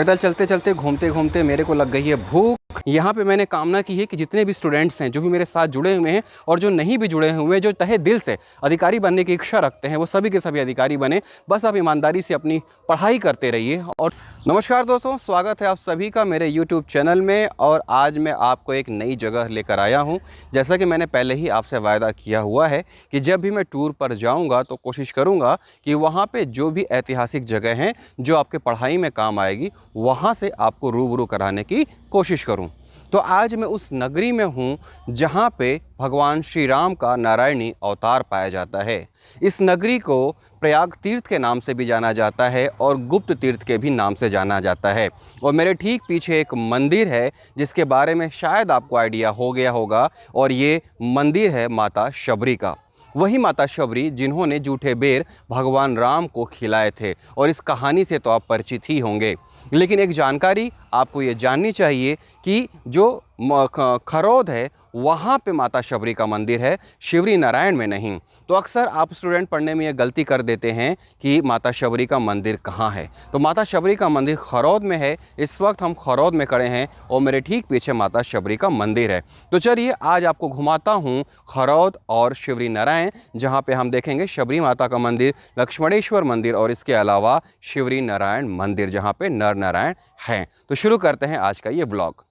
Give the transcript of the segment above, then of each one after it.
पैदल चलते चलते घूमते घूमते मेरे को लग गई है भूख। यहाँ पे मैंने कामना की है कि जितने भी स्टूडेंट्स हैं, जो भी मेरे साथ जुड़े हुए हैं और जो नहीं भी जुड़े हुए हैं, जो तहे दिल से अधिकारी बनने की इच्छा रखते हैं, वो सभी के सभी अधिकारी बने। बस आप ईमानदारी से अपनी पढ़ाई करते रहिए। और नमस्कार दोस्तों, स्वागत है आप सभी का मेरे YouTube चैनल में। और आज मैं आपको एक नई जगह लेकर आया हूँ। जैसा कि मैंने पहले ही आपसे वायदा किया हुआ है कि जब भी मैं टूर पर जाऊँगा तो कोशिश करूँगा कि वहाँ पे जो भी ऐतिहासिक जगह हैं जो आपके पढ़ाई में काम आएगी, वहाँ से आपको रूबरू कराने की कोशिश करूँ। तो आज मैं उस नगरी में हूँ जहाँ पे भगवान श्री राम का नारायणी अवतार पाया जाता है। इस नगरी को प्रयाग तीर्थ के नाम से भी जाना जाता है और गुप्त तीर्थ के भी नाम से जाना जाता है। और मेरे ठीक पीछे एक मंदिर है जिसके बारे में शायद आपको आइडिया हो गया होगा, और ये मंदिर है माता शबरी का। वही माता शबरी जिन्होंने जूठे बेर भगवान राम को खिलाए थे। और इस कहानी से तो आप परिचित ही होंगे, लेकिन एक जानकारी आपको ये जाननी चाहिए कि जो खरौद है वहाँ पे माता शबरी का मंदिर है, शिवरी नारायण में नहीं। तो अक्सर आप स्टूडेंट पढ़ने में ये गलती कर देते हैं कि माता शबरी का मंदिर कहाँ है। तो माता शबरी का मंदिर खरौद में है। इस वक्त हम खरौद में खड़े हैं और मेरे ठीक पीछे माता शबरी का मंदिर है। तो चलिए आज आपको घुमाता हूँ खरौद और शिवरी नारायण, जहाँ पे हम देखेंगे शबरी माता का मंदिर, लक्ष्मणेश्वर मंदिर और इसके अलावा शिवरी नारायण मंदिर जहाँ पे नर नारायण हैं। तो शुरू करते हैं आज का ये ब्लॉग।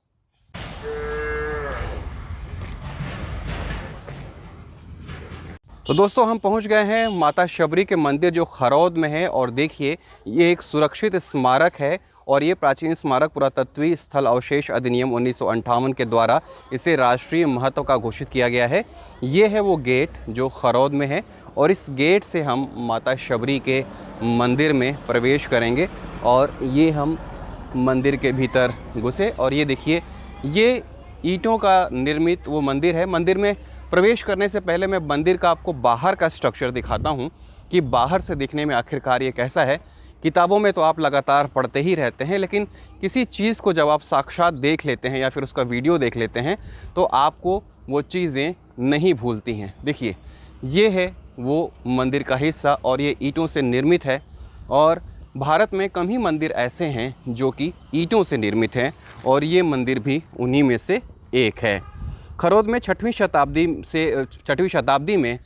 तो दोस्तों हम पहुंच गए हैं माता शबरी के मंदिर जो खरौद में है। और देखिए ये एक सुरक्षित स्मारक है और ये प्राचीन स्मारक पुरातत्वीय स्थल अवशेष अधिनियम 1958 के द्वारा इसे राष्ट्रीय महत्व का घोषित किया गया है। ये है वो गेट जो खरौद में है और इस गेट से हम माता शबरी के मंदिर में प्रवेश करेंगे। और ये हम मंदिर के भीतर घुसे और ये देखिए ये ईंटों का निर्मित वो मंदिर है। मंदिर में प्रवेश करने से पहले मैं मंदिर का आपको बाहर का स्ट्रक्चर दिखाता हूँ कि बाहर से दिखने में आखिरकार ये कैसा है। किताबों में तो आप लगातार पढ़ते ही रहते हैं, लेकिन किसी चीज़ को जब आप साक्षात देख लेते हैं या फिर उसका वीडियो देख लेते हैं तो आपको वो चीज़ें नहीं भूलती हैं। देखिए ये है वो मंदिर का हिस्सा और ये ईंटों से निर्मित है। और भारत में कम ही मंदिर ऐसे हैं जो कि ईंटों से निर्मित हैं और ये मंदिर भी उन्हीं में से एक है। खरौद में छठवीं शताब्दी में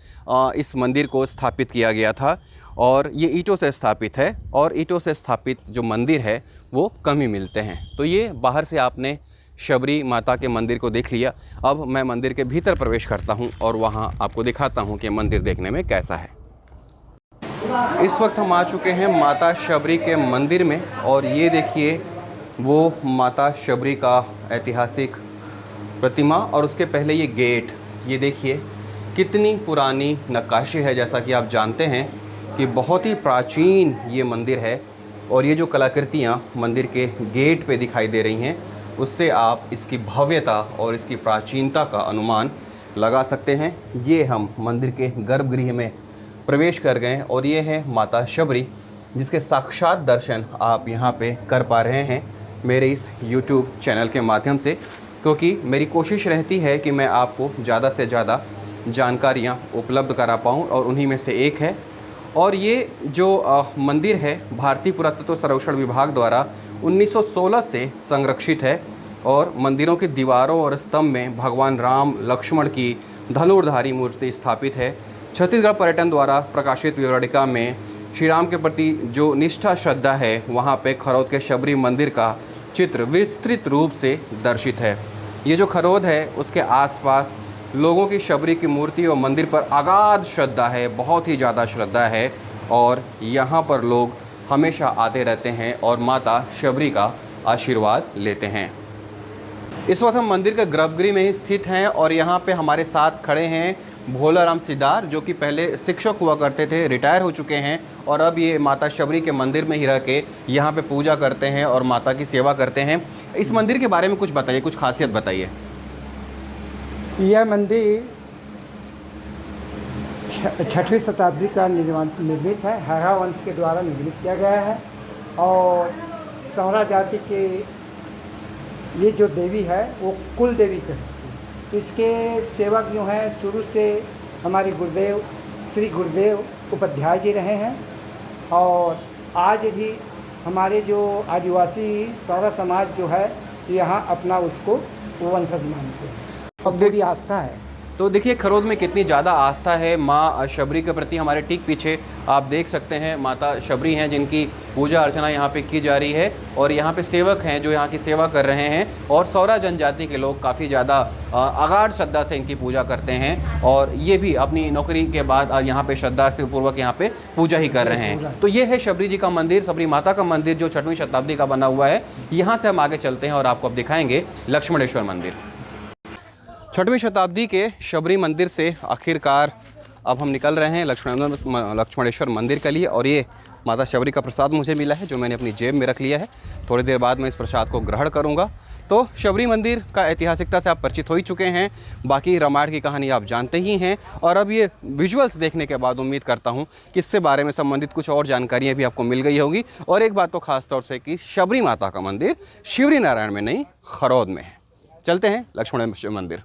इस मंदिर को स्थापित किया गया था और ये ईंटों से स्थापित है। और ईंटों से स्थापित जो मंदिर है वो कम ही मिलते हैं। तो ये बाहर से आपने शबरी माता के मंदिर को देख लिया। अब मैं मंदिर के भीतर प्रवेश करता हूँ और वहाँ आपको दिखाता हूँ कि मंदिर देखने में कैसा है। इस वक्त हम आ चुके हैं माता शबरी के मंदिर में और ये देखिए वो माता शबरी का ऐतिहासिक प्रतिमा और उसके पहले ये गेट। ये देखिए कितनी पुरानी नक्काशी है। जैसा कि आप जानते हैं कि बहुत ही प्राचीन ये मंदिर है और ये जो कलाकृतियाँ मंदिर के गेट पे दिखाई दे रही हैं उससे आप इसकी भव्यता और इसकी प्राचीनता का अनुमान लगा सकते हैं। ये हम मंदिर के गर्भगृह में प्रवेश कर गए और ये है माता शबरी जिसके साक्षात दर्शन आप यहाँ पे कर पा रहे हैं मेरे इस YouTube चैनल के माध्यम से, क्योंकि मेरी कोशिश रहती है कि मैं आपको ज़्यादा से ज़्यादा जानकारियाँ उपलब्ध करा पाऊँ और उन्हीं में से एक है। और ये जो मंदिर है भारतीय पुरातत्व सर्वेक्षण विभाग द्वारा 1916 से संरक्षित है। और मंदिरों की दीवारों और स्तंभ में भगवान राम लक्ष्मण की धनुर्धारी मूर्ति स्थापित है। छत्तीसगढ़ पर्यटन द्वारा प्रकाशित विवरणिका में श्री राम के प्रति जो निष्ठा श्रद्धा है वहाँ पे खरौद के शबरी मंदिर का चित्र विस्तृत रूप से दर्शित है। ये जो खरौद है उसके आसपास लोगों की शबरी की मूर्ति और मंदिर पर अगाध श्रद्धा है, बहुत ही ज़्यादा श्रद्धा है। और यहाँ पर लोग हमेशा आते रहते हैं और माता शबरी का आशीर्वाद लेते हैं। इस वक्त हम मंदिर के गर्भगृह में ही स्थित हैं और यहाँ पे हमारे साथ खड़े हैं भोलाराम सिद्धार, जो कि पहले शिक्षक हुआ करते थे, रिटायर हो चुके हैं और अब ये माता शबरी के मंदिर में ही रह के यहाँ पे पूजा करते हैं और माता की सेवा करते हैं। इस मंदिर के बारे में कुछ बताइए, कुछ खासियत बताइए। यह मंदिर छठवीं शताब्दी का निर्मित है। हरा वंश के द्वारा निर्मित किया गया है और सौरा जाति के ये जो देवी है वो कुल देवी कहती है। इसके सेवक जो हैं शुरू से हमारे गुरुदेव श्री गुरुदेव उपाध्याय जी रहे हैं और आज भी हमारे जो आदिवासी सौरा समाज जो है यहाँ अपना उसको वंशज मानते हैं और पूरी आस्था है। तो देखिए खरोद में कितनी ज़्यादा आस्था है माँ शबरी के प्रति। हमारे ठीक पीछे आप देख सकते हैं माता शबरी हैं जिनकी पूजा अर्चना यहाँ पे की जा रही है और यहाँ पे सेवक हैं जो यहाँ की सेवा कर रहे हैं और सौरा जनजाति के लोग काफ़ी ज़्यादा अगाध श्रद्धा से इनकी पूजा करते हैं और ये भी अपनी नौकरी के बाद यहाँ पे श्रद्धा से पूर्वक यहाँ पे पूजा ही कर रहे हैं। तो ये है शबरी जी का मंदिर, शबरी माता का मंदिर जो 6वीं शताब्दी का बना हुआ है। यहाँ से हम आगे चलते हैं और आपको अब दिखाएंगे लक्ष्मणेश्वर मंदिर। 6वीं शताब्दी के शबरी मंदिर से आखिरकार अब हम निकल रहे हैं लक्ष्मणेश्वर मंदिर के लिए और ये माता शबरी का प्रसाद मुझे मिला है जो मैंने अपनी जेब में रख लिया है। थोड़ी देर बाद मैं इस प्रसाद को ग्रहण करूंगा। तो शबरी मंदिर का ऐतिहासिकता से आप परिचित हो ही चुके हैं, बाकी रामायण की कहानी आप जानते ही हैं और अब ये विजुअल्स देखने के बाद उम्मीद करता हूँ कि इससे बारे में संबंधित कुछ और जानकारियाँ भी आपको मिल गई होगी। और एक बात तो ख़ास तौर से कि शबरी माता का मंदिर शिवरी नारायण में नहीं, खरौद में है। चलते हैं लक्ष्मणेश्वर मंदिर।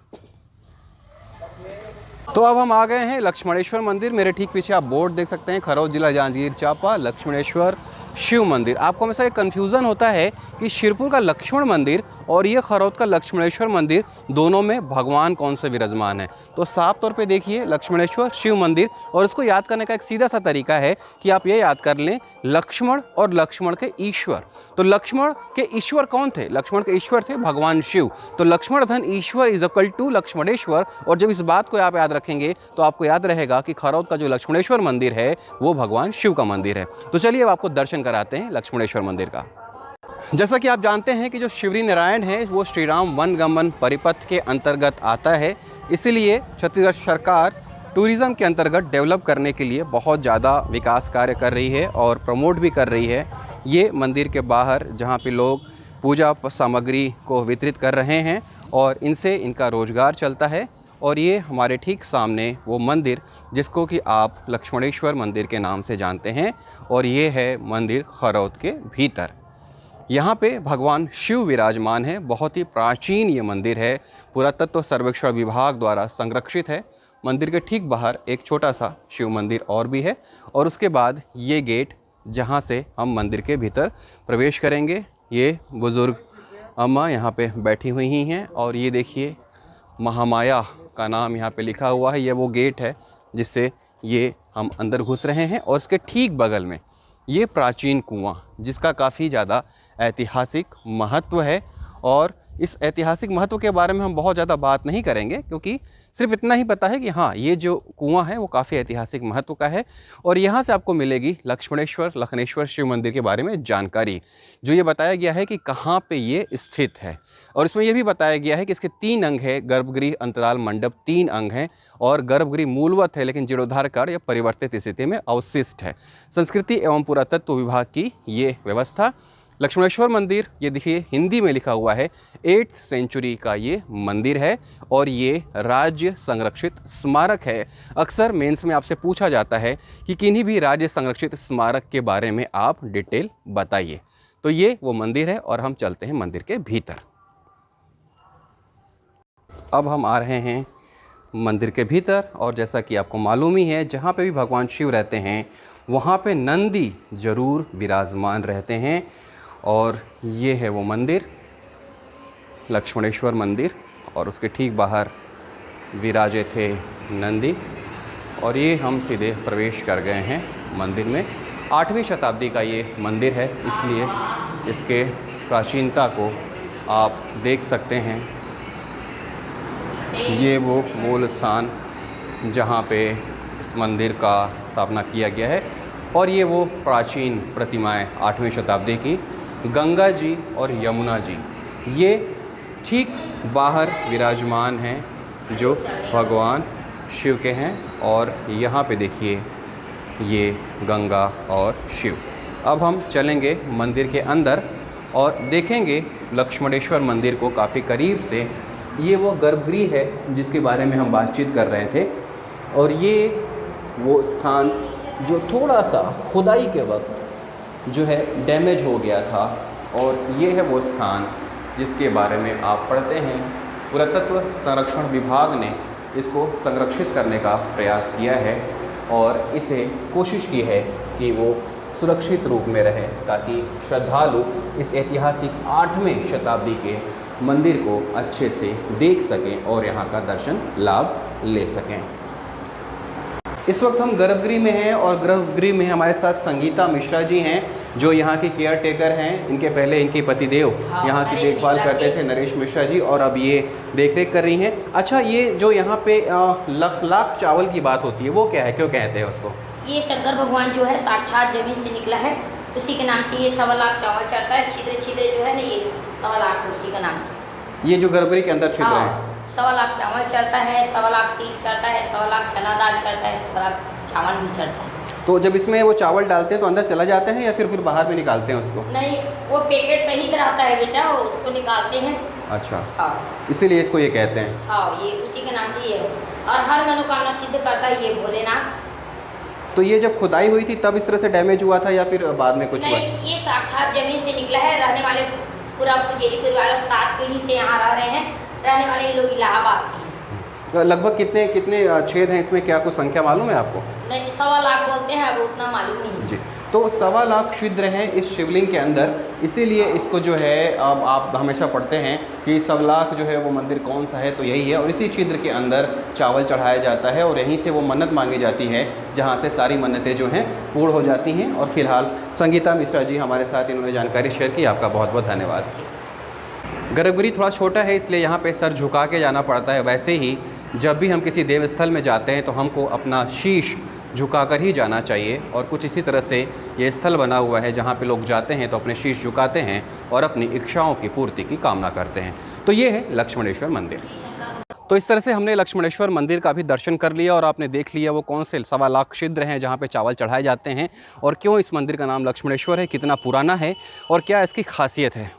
तो अब हम आ गए हैं लक्ष्मणेश्वर मंदिर। मेरे ठीक पीछे आप बोर्ड देख सकते हैं, खरौद जिला जांजगीर चांपा लक्ष्मणेश्वर शिव मंदिर। आपको हमेशा एक कन्फ्यूज़न होता है कि शिरपुर का लक्ष्मण मंदिर और ये खरौद का लक्ष्मणेश्वर मंदिर दोनों में भगवान कौन से विराजमान है। तो साफ तौर पे देखिए लक्ष्मणेश्वर शिव मंदिर और उसको याद करने का एक सीधा सा तरीका है कि आप ये याद कर लें लक्ष्मण और लक्ष्मण के ईश्वर। तो लक्ष्मण के ईश्वर कौन थे? लक्ष्मण के ईश्वर थे भगवान शिव। तो लक्ष्मण धन ईश्वर इज इक्वल टू लक्ष्मणेश्वर। और जब इस बात को आप याद रखेंगे तो आपको याद रहेगा कि खरौद का जो लक्ष्मणेश्वर मंदिर है वो भगवान शिव का मंदिर है। तो चलिए अब आपको दर्शन कराते हैं लक्ष्मणेश्वर मंदिर का। जैसा कि आप जानते हैं कि जो शिवरी नारायण है वो श्री राम वनगमन परिपथ के अंतर्गत आता है, इसीलिए छत्तीसगढ़ सरकार टूरिज़्म के अंतर्गत डेवलप करने के लिए बहुत ज़्यादा विकास कार्य कर रही है और प्रमोट भी कर रही है। ये मंदिर के बाहर जहाँ पे लोग पूजा सामग्री को वितरित कर रहे हैं और इनसे इनका रोजगार चलता है। और ये हमारे ठीक सामने वो मंदिर जिसको कि आप लक्ष्मणेश्वर मंदिर के नाम से जानते हैं और ये है मंदिर खरौद के भीतर। यहाँ पे भगवान शिव विराजमान है। बहुत ही प्राचीन ये मंदिर है, पुरातत्व सर्वेक्षण विभाग द्वारा संरक्षित है। मंदिर के ठीक बाहर एक छोटा सा शिव मंदिर और भी है और उसके बाद ये गेट जहाँ से हम मंदिर के भीतर प्रवेश करेंगे। ये बुज़ुर्ग अम्मा यहाँ पे बैठी हुई ही हैं और ये देखिए महामाया का नाम यहाँ पे लिखा हुआ है। ये वो गेट है जिससे ये हम अंदर घुस रहे हैं और इसके ठीक बगल में ये प्राचीन कुआं जिसका काफ़ी ज़्यादा ऐतिहासिक महत्व है। और इस ऐतिहासिक महत्व के बारे में हम बहुत ज़्यादा बात नहीं करेंगे क्योंकि सिर्फ इतना ही पता है कि हाँ ये जो कुआं है वो काफ़ी ऐतिहासिक महत्व का है। और यहाँ से आपको मिलेगी लखनेश्वर शिव मंदिर के बारे में जानकारी, जो ये बताया गया है कि कहाँ पे ये स्थित है। और इसमें यह भी बताया गया है कि इसके 3 अंग है, गर्भगृह अंतराल मंडप 3 अंग हैं और गर्भगृह मूलवत है लेकिन जीर्णोद्धार कार्य या परिवर्तित स्थिति में अवशिष्ट है। संस्कृति एवं पुरातत्व विभाग की ये व्यवस्था। लक्ष्मणेश्वर मंदिर ये देखिए हिंदी में लिखा हुआ है 8th सेंचुरी का ये मंदिर है और ये राज्य संरक्षित स्मारक है। अक्सर मेंस में आपसे पूछा जाता है कि किन्हीं भी राज्य संरक्षित स्मारक के बारे में आप डिटेल बताइए। तो ये वो मंदिर है और हम चलते हैं मंदिर के भीतर। अब हम आ रहे हैं मंदिर के भीतर और जैसा कि आपको मालूम ही है जहाँ पे भी भगवान शिव रहते हैं वहाँ पे नंदी जरूर विराजमान रहते हैं। और ये है वो मंदिर लक्ष्मणेश्वर मंदिर और उसके ठीक बाहर विराजे थे नंदी। और ये हम सीधे प्रवेश कर गए हैं मंदिर में। 8वीं शताब्दी का ये मंदिर है इसलिए इसके प्राचीनता को आप देख सकते हैं। ये वो मूल स्थान जहाँ पे इस मंदिर का स्थापना किया गया है और ये वो प्राचीन प्रतिमाएं 8वीं शताब्दी की गंगा जी और यमुना जी ये ठीक बाहर विराजमान हैं जो भगवान शिव के हैं। और यहाँ पे देखिए ये गंगा और शिव। अब हम चलेंगे मंदिर के अंदर और देखेंगे लक्ष्मणेश्वर मंदिर को काफ़ी करीब से। ये वो गर्भगृह है जिसके बारे में हम बातचीत कर रहे थे और ये वो स्थान जो थोड़ा सा खुदाई के वक्त जो है डैमेज हो गया था और ये है वो स्थान जिसके बारे में आप पढ़ते हैं। पुरातत्व संरक्षण विभाग ने इसको संरक्षित करने का प्रयास किया है और इसे कोशिश की है कि वो सुरक्षित रूप में रहे, ताकि श्रद्धालु इस ऐतिहासिक 8वें शताब्दी के मंदिर को अच्छे से देख सकें और यहाँ का दर्शन लाभ ले सकें। इस वक्त हम गर्भगृह में हैं और गर्भगृह में हमारे साथ संगीता मिश्रा जी हैं, जो यहाँ की केयर टेकर हैं। इनके पहले इनके पतिदेव यहाँ की देखभाल करते थे, नरेश मिश्रा जी, और अब ये देख रेख कर रही हैं। अच्छा, ये जो यहाँ पे लाख चावल की बात होती है वो क्या है, क्यों कहते हैं उसको? ये शंकर भगवान जो है साक्षात जमीन से निकला है, उसी के नाम से ये 1.25 लाख चावल चढ़ता है। छिद्र छिद्र जो है ना, ये 1.25 लाख उसी का नाम से। ये जो गर्भगृह के अंदर छिद्र है, 1.25 लाख चावल चढ़ता है, 1.25 लाख तिल चढ़ता है, 1.25 लाख चना दाल चढ़ता है, 1.25 लाख चावल भी चढ़ता है। तो जब इसमें वो चावल डालते हैं तो अंदर चला जाते हैं या फिर बाहर में निकालते हैं उसको? नहीं, वो पैकेट सही रहता है बेटा, वो उसको निकालते हैं। अच्छा, हाँ, इसीलिए इसको ये कहते हैं। हाँ, ये उसी के नाम से ये है। और हर मनोकामना सिद्ध करता है ये भोलेनाथ। तो ये जब खुदाई हुई थी तब इस तरह से डैमेज हुआ था या फिर बाद में कुछ हुआ? नहीं, ये साक्षात जमीन से निकला है। रहने वाले पूरा पुजेरी परिवार 7 पीढ़ी से यहाँ रह रहे हैं। रहने वाले ये लोग इलाहाबाद से हैं। लगभग कितने कितने छेद हैं इसमें, क्या कुछ संख्या मालूम है आपको? नहीं, 1.25 लाख बोलते हैं, अब उतना मालूम नहीं जी। तो 1.25 लाख छिद्र हैं इस शिवलिंग के अंदर, इसीलिए इसको जो है अब आप हमेशा पढ़ते हैं कि 1.25 लाख जो है वो मंदिर कौन सा है, तो यही है। और इसी छिद्र के अंदर चावल चढ़ाया जाता है और यहीं से वो मन्नत मांगी जाती है, जहाँ से सारी मन्नतें जो हैं पूर्ण हो जाती हैं। और फिलहाल संगीता मिश्रा जी हमारे साथ इन्होंने जानकारी शेयर की, आपका बहुत बहुत धन्यवाद। गर्भगृह थोड़ा छोटा है, इसलिए यहाँ पे सर झुका के जाना पड़ता है। वैसे ही जब भी हम किसी देव स्थल में जाते हैं तो हमको अपना शीश झुकाकर ही जाना चाहिए, और कुछ इसी तरह से ये स्थल बना हुआ है जहाँ पे लोग जाते हैं तो अपने शीश झुकाते हैं और अपनी इच्छाओं की पूर्ति की कामना करते हैं। तो ये है लक्ष्मणेश्वर मंदिर। तो इस तरह से हमने लक्ष्मणेश्वर मंदिर का भी दर्शन कर लिया और आपने देख लिया वो कौन से 1.25 लाख छिद्र हैं जहाँ पे चावल चढ़ाए जाते हैं, और क्यों इस मंदिर का नाम लक्ष्मणेश्वर है, कितना पुराना है और क्या इसकी खासियत है।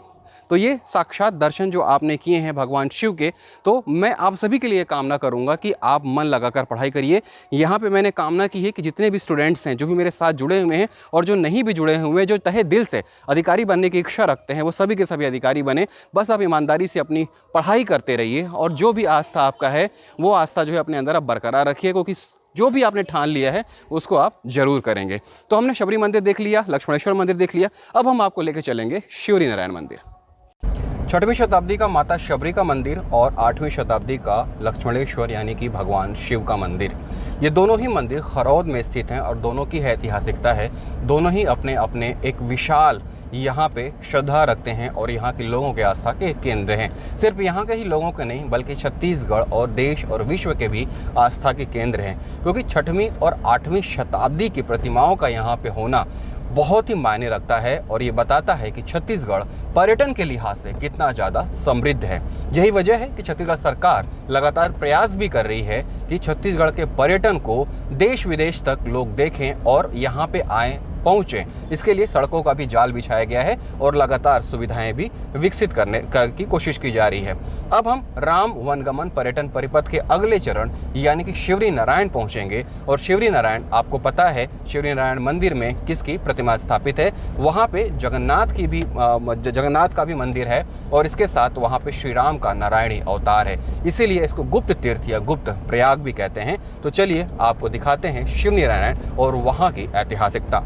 तो ये साक्षात दर्शन जो आपने किए हैं भगवान शिव के, तो मैं आप सभी के लिए कामना करूंगा कि आप मन लगाकर पढ़ाई करिए। यहाँ पे मैंने कामना की है कि जितने भी स्टूडेंट्स हैं, जो भी मेरे साथ जुड़े हुए हैं और जो नहीं भी जुड़े हुए हैं, जो तहे दिल से अधिकारी बनने की इच्छा रखते हैं, वो सभी के सभी अधिकारी बने। बस आप ईमानदारी से अपनी पढ़ाई करते रहिए और जो भी आस्था आपका है वो आस्था जो है अपने अंदर आप बरकरार रखिए, क्योंकि जो भी आपने ठान लिया है उसको आप जरूर करेंगे। तो हमने शबरी मंदिर देख लिया, लक्ष्मणेश्वर मंदिर देख लिया, अब हम आपको लेकर चलेंगे शिवरी नारायण मंदिर। 6वीं शताब्दी का माता शबरी का मंदिर और 8वीं शताब्दी का लक्ष्मणेश्वर यानी कि भगवान शिव का मंदिर, ये दोनों ही मंदिर खरौद में स्थित हैं और दोनों की ऐतिहासिकता है। दोनों ही अपने अपने एक विशाल यहाँ पे श्रद्धा रखते हैं और यहाँ के लोगों के आस्था के केंद्र हैं। सिर्फ यहाँ के ही लोगों के नहीं बल्कि छत्तीसगढ़ और देश और विश्व के भी आस्था के केंद्र हैं, क्योंकि 6वीं और 8वीं शताब्दी की प्रतिमाओं का यहाँ पे होना बहुत ही मायने रखता है और ये बताता है कि छत्तीसगढ़ पर्यटन के लिहाज से कितना ज़्यादा समृद्ध है। यही वजह है कि छत्तीसगढ़ सरकार लगातार प्रयास भी कर रही है कि छत्तीसगढ़ के पर्यटन को देश विदेश तक लोग देखें और यहाँ पे आएँ, पहुँचें। इसके लिए सड़कों का भी जाल बिछाया गया है और लगातार सुविधाएं भी विकसित करने की कोशिश की जा रही है। अब हम राम वनगमन पर्यटन परिपथ के अगले चरण यानी कि शिवरी नारायण पहुंचेंगे। और शिवरी नारायण, आपको पता है शिवरी नारायण मंदिर में किसकी प्रतिमा स्थापित है? वहाँ पे जगन्नाथ का भी मंदिर है और इसके साथ वहाँ पे श्री राम का नारायणी अवतार है, इसीलिए इसको गुप्त तीर्थ या गुप्त प्रयाग भी कहते हैं। तो चलिए आपको दिखाते हैं शिवरी नारायण और वहाँ की ऐतिहासिकता।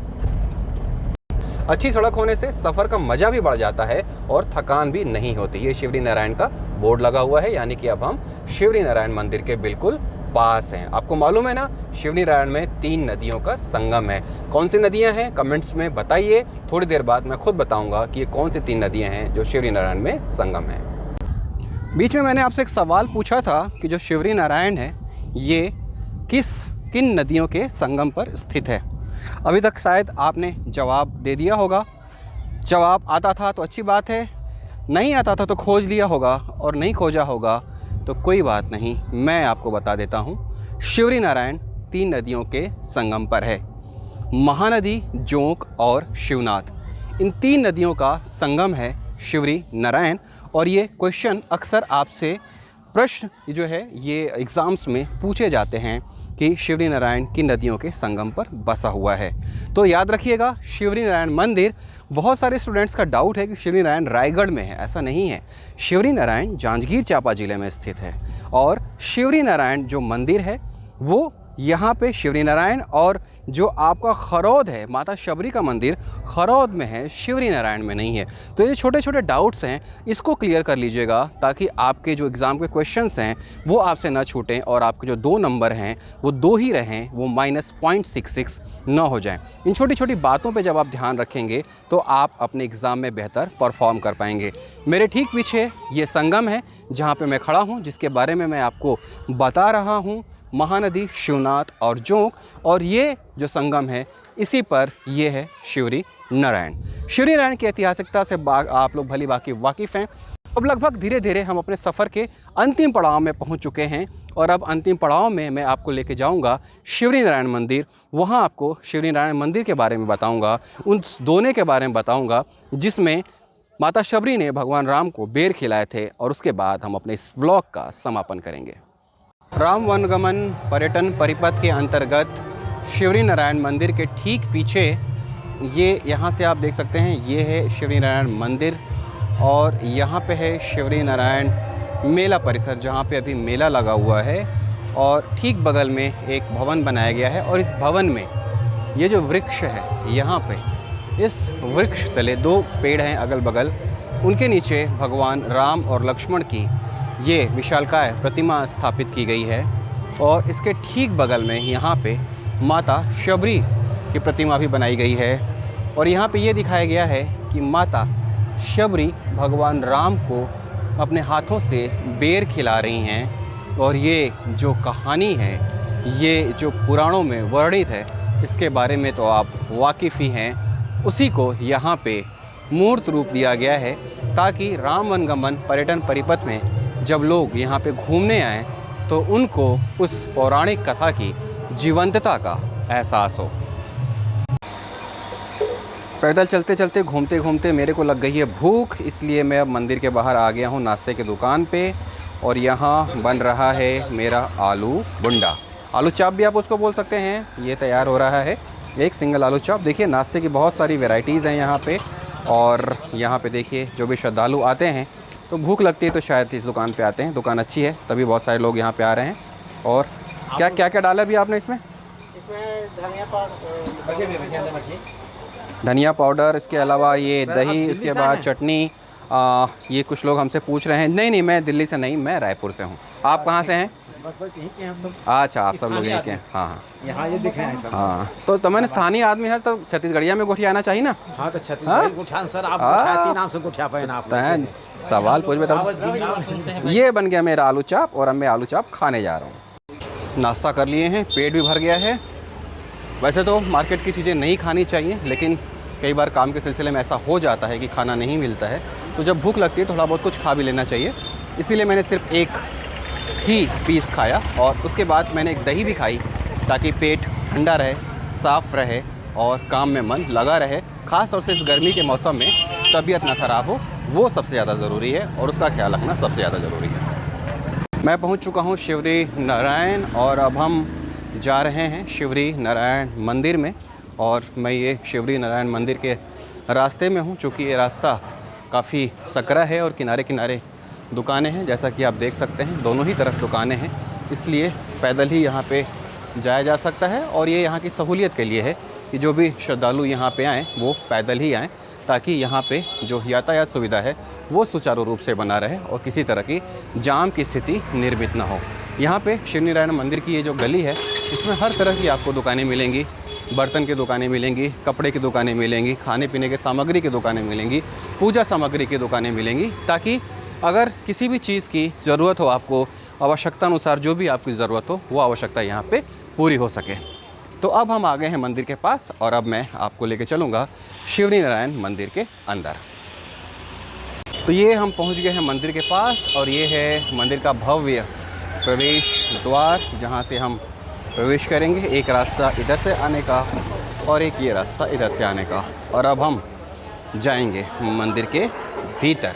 अच्छी सड़क होने से सफ़र का मज़ा भी बढ़ जाता है और थकान भी नहीं होती। ये शिवरी नारायण का बोर्ड लगा हुआ है, यानी कि अब हम शिवरी नारायण मंदिर के बिल्कुल पास हैं। आपको मालूम है ना, शिवरी नारायण में 3 नदियों का संगम है। कौन सी नदियां हैं कमेंट्स में बताइए। थोड़ी देर बाद मैं खुद बताऊंगा कि ये कौन सी 3 नदियां हैं जो शिवरी नारायण में संगम है। बीच में मैंने आपसे एक सवाल पूछा था कि जो शिवरी नारायण है ये किन नदियों के संगम पर स्थित है। अभी तक शायद आपने जवाब दे दिया होगा। जवाब आता था तो अच्छी बात है, नहीं आता था तो खोज लिया होगा, और नहीं खोजा होगा तो कोई बात नहीं, मैं आपको बता देता हूँ। शिवरी नारायण 3 नदियों के संगम पर है, महानदी, जोंक और शिवनाथ। इन 3 नदियों का संगम है शिवरी नारायण। और ये क्वेश्चन अक्सर आपसे प्रश्न जो है ये एग्ज़ाम्स में पूछे जाते हैं कि शिवरी नारायण किन नदियों के संगम पर बसा हुआ है। तो याद रखिएगा, शिवरी नारायण मंदिर, बहुत सारे स्टूडेंट्स का डाउट है कि शिवरी नारायण रायगढ़ में है, ऐसा नहीं है। शिवरी नारायण जांजगीर चांपा ज़िले में स्थित है और शिवरी नारायण जो मंदिर है वो यहाँ पे शिवरी नारायण, और जो आपका खरौद है, माता शबरी का मंदिर खरौद में है, शिवरी नारायण में नहीं है। तो ये छोटे छोटे डाउट्स हैं, इसको क्लियर कर लीजिएगा ताकि आपके जो एग्ज़ाम के क्वेश्चंस हैं वो आपसे ना छूटें और आपके जो 2 नंबर हैं वो 2 ही रहें, वो -0.66 ना हो जाएं। इन छोटी छोटी बातों पे जब आप ध्यान रखेंगे तो आप अपने एग्ज़ाम में बेहतर परफॉर्म कर पाएंगे। मेरे ठीक पीछे ये संगम है जहाँ पे मैं खड़ा हूँ, जिसके बारे में मैं आपको बता रहा हूँ, महानदी शिवनाथ और जोंक, और ये जो संगम है इसी पर ये है शिवरी नारायण। शिवरी नारायण की ऐतिहासिकता से आप लोग भली भांति वाकिफ़ हैं। अब लगभग धीरे धीरे हम अपने सफ़र के अंतिम पड़ाव में पहुंच चुके हैं और अब अंतिम पड़ाव में मैं आपको लेके जाऊंगा शिवरी नारायण मंदिर। वहां आपको शिवरी नारायण मंदिर के बारे में बताऊंगा, उन दोने के बारे में बताऊंगा जिसमें माता शबरी ने भगवान राम को बेर खिलाए थे, और उसके बाद हम अपने इस व्लॉग का समापन करेंगे। राम वनगमन पर्यटन परिपथ के अंतर्गत शिवरी नारायण मंदिर के ठीक पीछे ये यहाँ से आप देख सकते हैं, ये है शिवरी नारायण मंदिर, और यहाँ पे है शिवरी नारायण मेला परिसर जहाँ पे अभी मेला लगा हुआ है, और ठीक बगल में एक भवन बनाया गया है। और इस भवन में ये जो वृक्ष है, यहाँ पे इस वृक्ष तले 2 पेड़ हैं अगल बगल, उनके नीचे भगवान राम और लक्ष्मण की ये विशालकाय प्रतिमा स्थापित की गई है, और इसके ठीक बगल में यहाँ पे माता शबरी की प्रतिमा भी बनाई गई है। और यहाँ पे ये दिखाया गया है कि माता शबरी भगवान राम को अपने हाथों से बेर खिला रही हैं, और ये जो कहानी है, ये जो पुराणों में वर्णित है, इसके बारे में तो आप वाकिफ़ ही हैं। उसी को यहाँ पे मूर्त रूप दिया गया है ताकि राम वनगमन पर्यटन परिपथ में जब लोग यहाँ पे घूमने आएँ तो उनको उस पौराणिक कथा की जीवंतता का एहसास हो। पैदल चलते चलते घूमते घूमते मेरे को लग गई है भूख, इसलिए मैं अब मंदिर के बाहर आ गया हूँ नाश्ते की दुकान पे, और यहाँ बन रहा है मेरा आलू बुंडा, आलू चाप भी आप उसको बोल सकते हैं। ये तैयार हो रहा है एक सिंगल आलू चाप। देखिए नाश्ते की बहुत सारी वैरायटीज़ हैं यहाँ पे, और यहाँ पे देखिए जो भी श्रद्धालु आते हैं तो भूख लगती है तो शायद इस दुकान पे आते हैं। दुकान अच्छी है तभी बहुत सारे लोग यहाँ पे आ रहे हैं। और क्या क्या क्या डाला अभी आपने इसमें? धनिया पाउडर, इसके अलावा ये दही, इसके बाद चटनी। ये कुछ लोग हमसे पूछ रहे हैं, नहीं मैं दिल्ली से नहीं, मैं रायपुर से हूँ। आप कहाँ से हैं? अच्छा, आप सब लोग यहीं के हैं। हाँ, यहाँ ये दिख रहे हैं सब। हाँ, तो मैंने स्थानीय आदमी है तो छत्तीसगढ़िया में गोठिया आना चाहिए ना। हाँ तो छत्तीसगढ़ी गुठियान सर, आप गुठियाती नाम से गुठिया पहना आप सवाल पूछ बताओ। ये बन गया मेरा आलू चाप, और अब मैं आलू चाप खाने जा रहा हूँ। नाश्ता कर लिए हैं, पेट भी भर गया है। वैसे तो मार्केट की चीज़ें नहीं खानी चाहिए, लेकिन कई बार काम के सिलसिले में ऐसा हो जाता है कि खाना नहीं मिलता है, तो जब भूख लगती है थोड़ा बहुत कुछ खा भी लेना चाहिए। इसीलिए मैंने सिर्फ एक ही पीस खाया, और उसके बाद मैंने एक दही भी खाई ताकि पेट ठंडा रहे, साफ़ रहे और काम में मन लगा रहे। ख़ास तौर से इस गर्मी के मौसम में तबीयत ना ख़राब हो, वो सबसे ज़्यादा ज़रूरी है, और उसका ख्याल रखना सबसे ज़्यादा ज़रूरी है। मैं पहुंच चुका हूं शिवरी नारायण, और अब हम जा रहे हैं शिवरी नारायण मंदिर में। और मैं ये शिवरी नारायण मंदिर के रास्ते में हूं, चूँकि ये रास्ता काफ़ी सकरा है और किनारे किनारे दुकानें हैं, जैसा कि आप देख सकते हैं दोनों ही तरफ दुकानें हैं, इसलिए पैदल ही यहाँ पे जाया जा सकता है। और ये यहाँ की सहूलियत के लिए है कि जो भी श्रद्धालु यहाँ पे आएँ वो पैदल ही आएँ, ताकि यहाँ पे जो यातायात सुविधा है वो सुचारू रूप से बना रहे और किसी तरह की जाम की स्थिति निर्मित ना हो। यहाँ पे शिवरी नारायण मंदिर की ये जो गली है, इसमें हर तरह की आपको दुकानें मिलेंगी। बर्तन की दुकानें मिलेंगी, कपड़े की दुकानें मिलेंगी, खाने पीने के सामग्री की दुकानें मिलेंगी, पूजा सामग्री की दुकानें मिलेंगी, ताकि अगर किसी भी चीज़ की ज़रूरत हो, आपको आवश्यकता अनुसार जो भी आपकी ज़रूरत हो वो आवश्यकता यहाँ पे पूरी हो सके। तो अब हम आ गए हैं मंदिर के पास, और अब मैं आपको लेके चलूँगा शिवरी नारायण मंदिर के अंदर। तो ये हम पहुँच गए हैं मंदिर के पास, और ये है मंदिर का भव्य प्रवेश द्वार, जहाँ से हम प्रवेश करेंगे। एक रास्ता इधर से आने का और एक ये रास्ता इधर से आने का, और अब हम जाएंगे मंदिर के भीतर।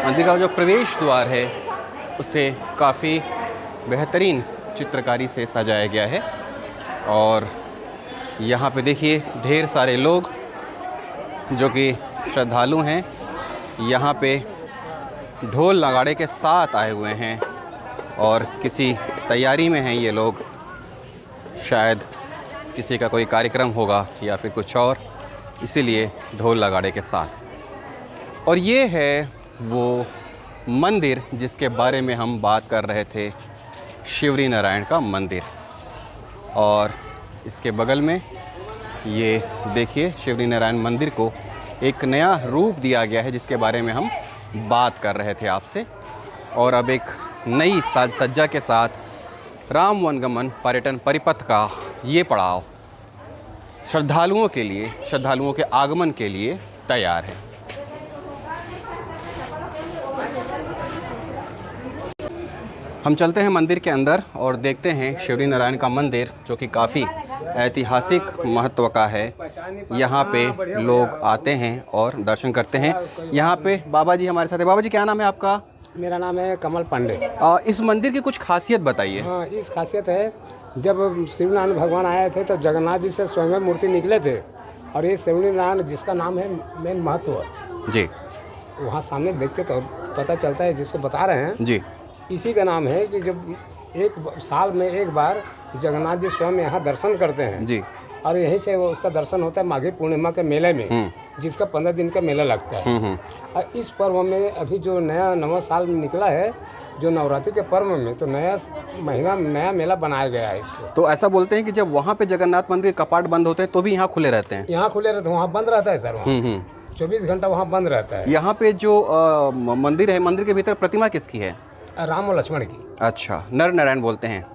मंदिर का जो प्रवेश द्वार है उसे काफ़ी बेहतरीन चित्रकारी से सजाया गया है, और यहाँ पे देखिए ढेर सारे लोग जो कि श्रद्धालु हैं, यहाँ पे ढोल नगाड़े के साथ आए हुए हैं और किसी तैयारी में हैं ये लोग, शायद किसी का कोई कार्यक्रम होगा या फिर कुछ और, इसीलिए ढोल नगाड़े के साथ। और ये है वो मंदिर जिसके बारे में हम बात कर रहे थे, शिवरी नारायण का मंदिर। और इसके बगल में ये देखिए शिवरी नारायण मंदिर को एक नया रूप दिया गया है, जिसके बारे में हम बात कर रहे थे आपसे। और अब एक नई साज सज्जा के साथ राम वनगमन पर्यटन परिपथ का ये पड़ाव श्रद्धालुओं के लिए, श्रद्धालुओं के आगमन के लिए तैयार है। हम चलते हैं मंदिर के अंदर और देखते हैं शिवरी नारायण का मंदिर, जो कि काफ़ी ऐतिहासिक महत्व का है। यहाँ पे लोग आते हैं और दर्शन करते हैं। यहाँ पे बाबा जी हमारे साथ हैं। बाबा जी क्या नाम है आपका? मेरा नाम है कमल पांडे। इस मंदिर की कुछ खासियत बताइए। हाँ, इस खासियत है, जब शिवनारायण भगवान आए थे तो जगन्नाथ जी से स्वयं मूर्ति निकले थे। और ये शिवरी नारायण जिसका नाम है मेन महत्व जी, वहाँ सामने देख के तो पता चलता है, जिसको बता रहे हैं जी, इसी का नाम है कि जब एक साल में एक बार जगन्नाथ जी स्वयं यहाँ दर्शन करते हैं जी। और यहीं से वो उसका दर्शन होता है माघी पूर्णिमा के मेले में, जिसका 15 दिन का मेला लगता है। और इस पर्व में अभी जो नवा साल निकला है, जो नवरात्रि के पर्व में, तो नया महीना नया मेला बनाया गया है इसको। तो ऐसा बोलते हैं कि जब वहाँ पे जगन्नाथ मंदिर कपाट बंद होते हैं तो भी यहाँ खुले रहते हैं? यहाँ खुले रहते हैं, वहाँ बंद रहता है सर। वहाँ 24 घंटा वहाँ बंद रहता है। यहाँ पे जो मंदिर है, मंदिर के भीतर प्रतिमा किसकी है? राम और लक्ष्मण की। अच्छा, नर नारायण बोलते हैं।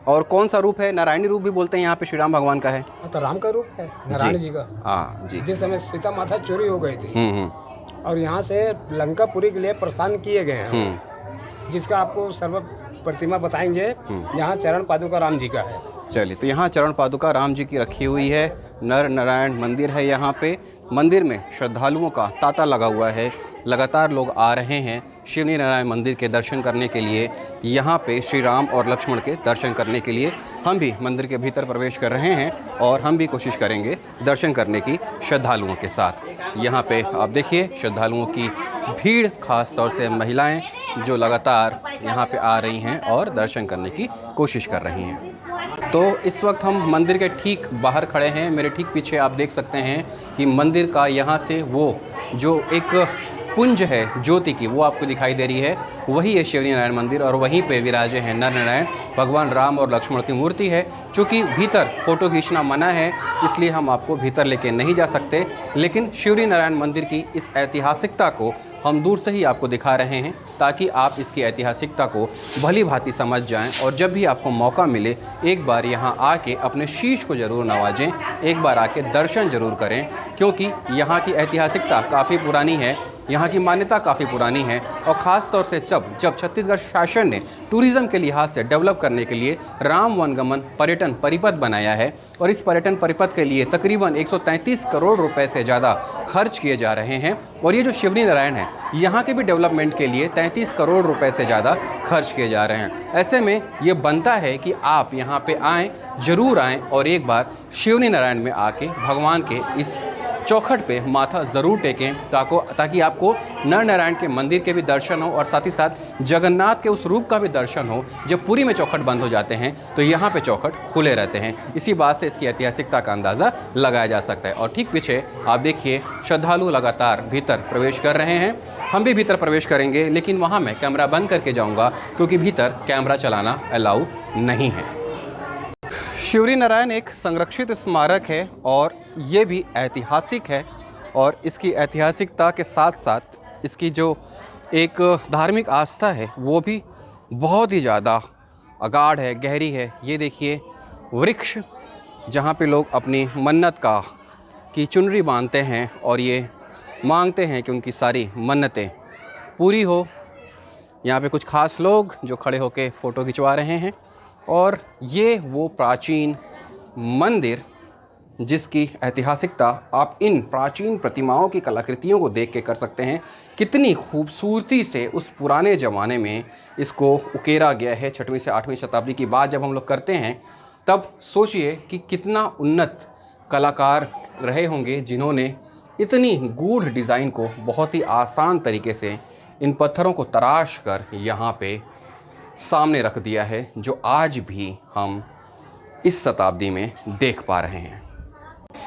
और कौन सा रूप है? नारायणी रूप भी बोलते हैं यहाँ पे, श्री राम भगवान का है। तो राम का रूप है, नारायण जी का। हाँ जी। जिस समय सीता माता चोरी हो गई थी और यहाँ से लंकापुरी के लिए प्रस्थान किए गए हैं, जिसका आपको सर्व प्रतिमा बताएंगे। यहाँ चरण पादुका राम जी का है। चलिए, तो यहाँ चरण पादुका राम जी की रखी हुई है। नर नारायण मंदिर है यहाँ पे। मंदिर में श्रद्धालुओं का तांता लगा हुआ है। लगातार लोग आ रहे हैं शिवरी नारायण मंदिर के दर्शन करने के लिए। यहाँ पे श्री राम और लक्ष्मण के दर्शन करने के लिए हम भी मंदिर के भीतर प्रवेश कर रहे हैं और हम भी कोशिश करेंगे दर्शन करने की श्रद्धालुओं के साथ। यहाँ पे आप देखिए श्रद्धालुओं की भीड़, खास तौर से महिलाएं जो लगातार यहाँ पे आ रही हैं और दर्शन करने की कोशिश कर रही हैं। तो इस वक्त हम मंदिर के ठीक बाहर खड़े हैं। मेरे ठीक पीछे आप देख सकते हैं कि मंदिर का यहाँ से वो जो एक पुंज है ज्योति की, वो आपको दिखाई दे रही है, वही है शिवरी नारायण मंदिर। और वहीं पे विराजे हैं नर नारायण, भगवान राम और लक्ष्मण की मूर्ति है। चूँकि भीतर फ़ोटो खींचना मना है, इसलिए हम आपको भीतर लेके नहीं जा सकते, लेकिन शिवरी नारायण मंदिर की इस ऐतिहासिकता को हम दूर से ही आपको दिखा रहे हैं, ताकि आप इसकी ऐतिहासिकता को भली भांति समझ जाएं। और जब भी आपको मौका मिले, एक बार यहाँ आके अपने शीश को ज़रूर नवाजें, एक बार आके दर्शन ज़रूर करें, क्योंकि यहाँ की ऐतिहासिकता काफ़ी पुरानी है, यहाँ की मान्यता काफ़ी पुरानी है। और ख़ास तौर से जब छत्तीसगढ़ शासन ने टूरिज़्म के लिहाज से डेवलप करने के लिए राम वनगमन पर्यटन परिपथ बनाया है, और इस पर्यटन परिपथ के लिए तकरीबन 133 करोड़ रुपए से ज़्यादा खर्च किए जा रहे हैं। और ये जो शिवरी नारायण है, यहाँ के भी डेवलपमेंट के लिए 33 करोड़ रुपए से ज़्यादा खर्च किए जा रहे हैं। ऐसे में ये बनता है कि आप यहाँ पे आएँ, ज़रूर आएँ और एक बार शिवरी नारायण में आके भगवान के इस चौखट पे माथा ज़रूर टेकें, ताकि आपको नर नारायण के मंदिर के भी दर्शन हो और साथ ही साथ जगन्नाथ के उस रूप का भी दर्शन हो। जब पुरी में चौखट बंद हो जाते हैं तो यहाँ पे चौखट खुले रहते हैं। इसी बात से इसकी ऐतिहासिकता का अंदाज़ा लगाया जा सकता है। और ठीक पीछे आप देखिए श्रद्धालु लगातार भीतर प्रवेश कर रहे हैं। हम भी भीतर प्रवेश करेंगे, लेकिन वहाँ मैं कैमरा बंद करके जाऊँगा, क्योंकि भीतर कैमरा चलाना अलाउ नहीं है। शिवरी नारायण एक संरक्षित स्मारक है और ये भी ऐतिहासिक है। और इसकी ऐतिहासिकता के साथ साथ इसकी जो एक धार्मिक आस्था है, वो भी बहुत ही ज़्यादा अगाढ़ है, गहरी है। ये देखिए वृक्ष, जहाँ पे लोग अपनी मन्नत की चुनरी बांधते हैं और ये मांगते हैं कि उनकी सारी मन्नतें पूरी हो। यहाँ पे कुछ खास लोग जो खड़े होकर फ़ोटो खिंचवा रहे हैं। और ये वो प्राचीन मंदिर जिसकी ऐतिहासिकता आप इन प्राचीन प्रतिमाओं की कलाकृतियों को देख के कर सकते हैं। कितनी खूबसूरती से उस पुराने ज़माने में इसको उकेरा गया है। 6वीं से 8वीं शताब्दी की बात जब हम लोग करते हैं, तब सोचिए कि कितना उन्नत कलाकार रहे होंगे, जिन्होंने इतनी गूढ़ डिज़ाइन को बहुत ही आसान तरीके से इन पत्थरों को तराश कर यहाँ पे सामने रख दिया है, जो आज भी हम इस शताब्दी में देख पा रहे हैं।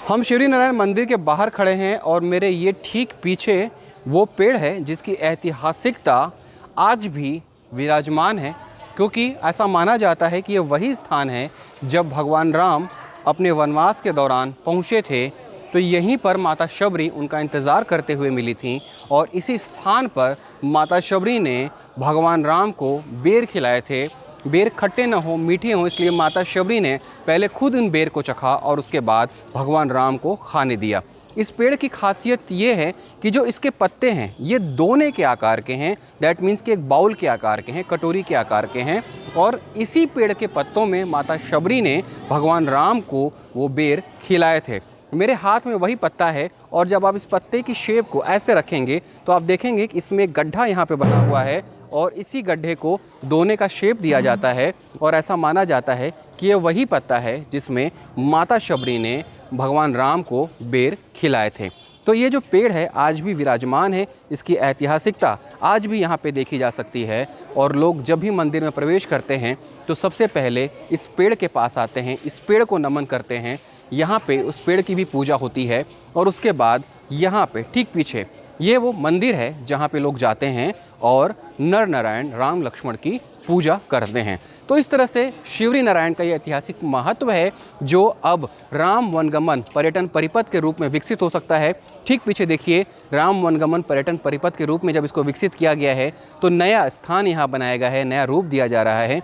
हम शिवरी नारायण मंदिर के बाहर खड़े हैं और मेरे ये ठीक पीछे वो पेड़ है जिसकी ऐतिहासिकता आज भी विराजमान है, क्योंकि ऐसा माना जाता है कि ये वही स्थान है जब भगवान राम अपने वनवास के दौरान पहुँचे थे, तो यहीं पर माता शबरी उनका इंतज़ार करते हुए मिली थीं और इसी स्थान पर माता शबरी ने भगवान राम को बेर खिलाए थे। बेर खट्टे न हो, मीठे हों, इसलिए माता शबरी ने पहले खुद उन बेर को चखा और उसके बाद भगवान राम को खाने दिया। इस पेड़ की खासियत ये है कि जो इसके पत्ते हैं ये दोने के आकार के हैं, दैट मीन्स कि एक बाउल के आकार के हैं, कटोरी के आकार के हैं, और इसी पेड़ के पत्तों में माता शबरी ने भगवान राम को वो बेर खिलाए थे। मेरे हाथ में वही पत्ता है और जब आप इस पत्ते की शेप को ऐसे रखेंगे तो आप देखेंगे कि इसमें गड्ढा यहाँ पे बना हुआ है और इसी गड्ढे को दोने का शेप दिया जाता है और ऐसा माना जाता है कि ये वही पत्ता है जिसमें माता शबरी ने भगवान राम को बेर खिलाए थे। तो ये जो पेड़ है आज भी विराजमान है, इसकी ऐतिहासिकता आज भी यहाँ पे देखी जा सकती है और लोग जब भी मंदिर में प्रवेश करते हैं तो सबसे पहले इस पेड़ के पास आते हैं, इस पेड़ को नमन करते हैं, यहाँ पे उस पेड़ की भी पूजा होती है और उसके बाद यहाँ पे ठीक पीछे ये वो मंदिर है जहाँ पे लोग जाते हैं और नर नारायण राम लक्ष्मण की पूजा करते हैं। तो इस तरह से शिवरी नारायण का ये ऐतिहासिक महत्व है जो अब राम वनगमन पर्यटन परिपथ के रूप में विकसित हो सकता है। ठीक पीछे देखिए, राम वनगमन पर्यटन परिपथ के रूप में जब इसको विकसित किया गया है तो नया स्थान यहाँ बनाया गया है, नया रूप दिया जा रहा है,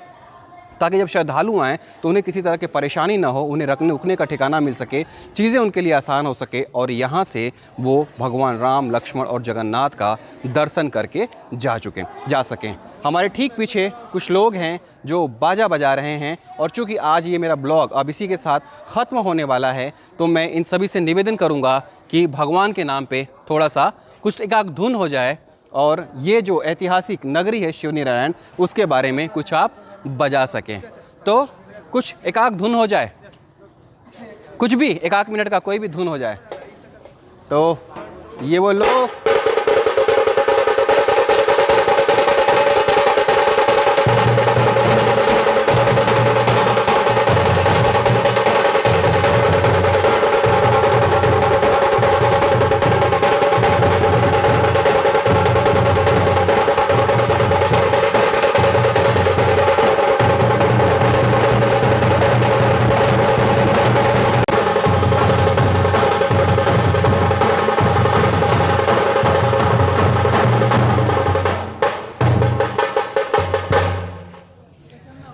ताकि जब श्रद्धालु आएँ तो उन्हें किसी तरह की परेशानी ना हो, उन्हें रखने उकने का ठिकाना मिल सके, चीज़ें उनके लिए आसान हो सके और यहाँ से वो भगवान राम, लक्ष्मण और जगन्नाथ का दर्शन करके जा सकें। हमारे ठीक पीछे कुछ लोग हैं जो बाजा बजा रहे हैं और चूँकि आज ये मेरा ब्लॉग अब इसी के साथ ख़त्म होने वाला है तो मैं इन सभी से निवेदन करूँगा कि भगवान के नाम पे थोड़ा सा कुछ एकाक धुन हो जाए और ये जो ऐतिहासिक नगरी है शिवरी नारायण उसके बारे में कुछ आप बजा सकें। तो कुछ एकाक धुन हो जाए, कुछ भी एकाक मिनट का कोई भी धुन हो जाए। तो ये वो लोग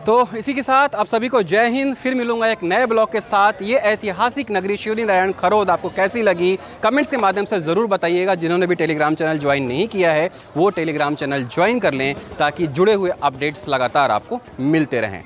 तो इसी के साथ आप सभी को जय हिंद। फिर मिलूंगा एक नए ब्लॉग के साथ। ये ऐतिहासिक नगरी शिवरी नारायण खरोद आपको कैसी लगी कमेंट्स के माध्यम से ज़रूर बताइएगा। जिन्होंने भी टेलीग्राम चैनल ज्वाइन नहीं किया है वो टेलीग्राम चैनल ज्वाइन कर लें ताकि जुड़े हुए अपडेट्स लगातार आपको मिलते रहें।